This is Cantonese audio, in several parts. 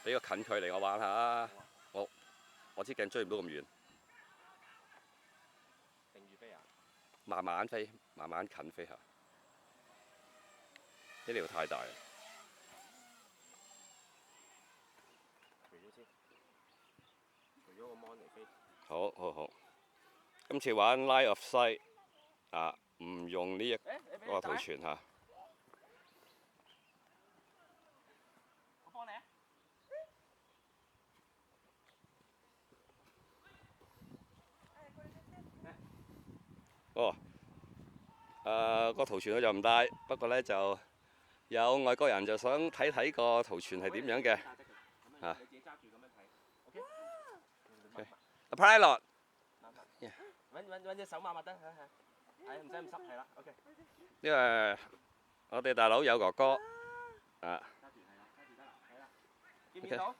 俾個近距離我玩下。我支鏡追唔到咁遠。定住飛啊！慢慢飛，慢慢近飛下。呢條太大啦。除咗先，除咗個 mon 嚟飛。好。今次玩 line of sight 啊，唔用呢個圖傳嚇。我幫你啊！個圖傳我就唔帶，不過咧就有外國人就想睇睇個圖傳係點樣嘅。啊！你自己揸住咁樣睇。OK。A pilot。揾隻手抹抹得，係唔使咁濕，係啦。OK。因為我哋大佬有哥哥啊。揸住係啦，揸住得啦，係啦。見唔見到？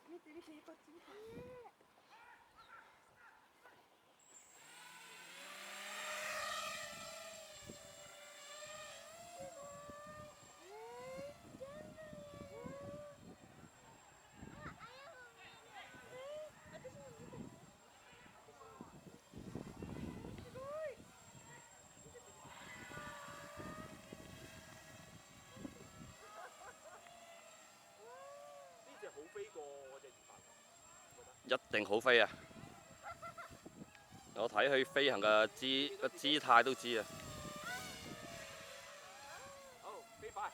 好飛過我隻魚帆，一定好飛啊！我睇佢飛行嘅姿態都知啊。好，飛快！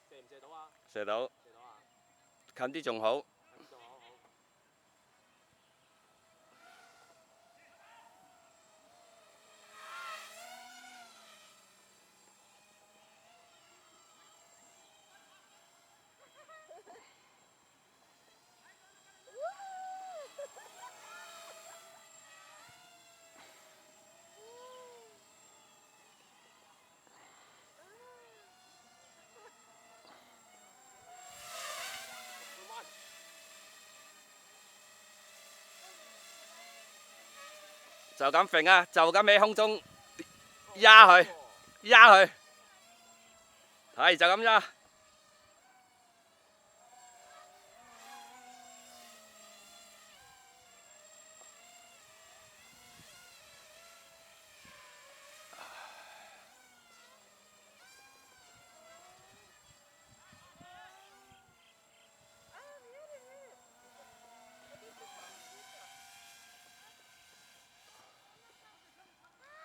射唔射到啊？射到。射到啊！近啲仲好。近啲仲好。就咁揈啊！就咁喺空中壓佢，係就咁咋。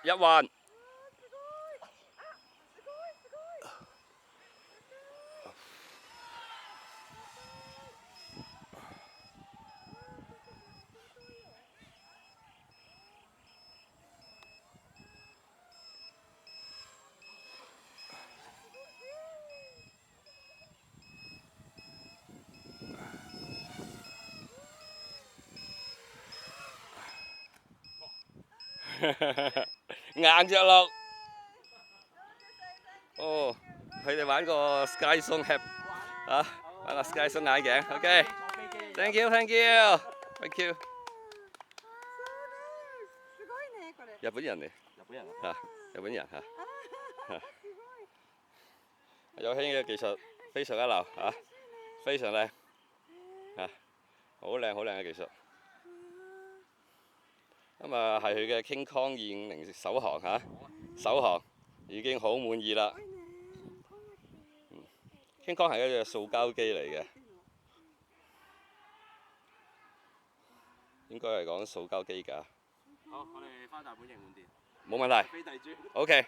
一環。硬着陸。哦，佢哋玩個 Sky Zone Hat 啊，玩個 Sky Zone 眼鏡。OK。Thank you。日本人嚟。嚇，日本人嚇。有興嘅技術非常一流嚇，非常靚嚇，好靚嘅技術。咁啊，係佢嘅 King Kong 250首航嚇，首航已經好滿意啦。King Kong 係一隻塑膠機嚟嘅，應該係講塑膠機㗎。好，我哋返大本營換電。冇問題。飛地豬。OK。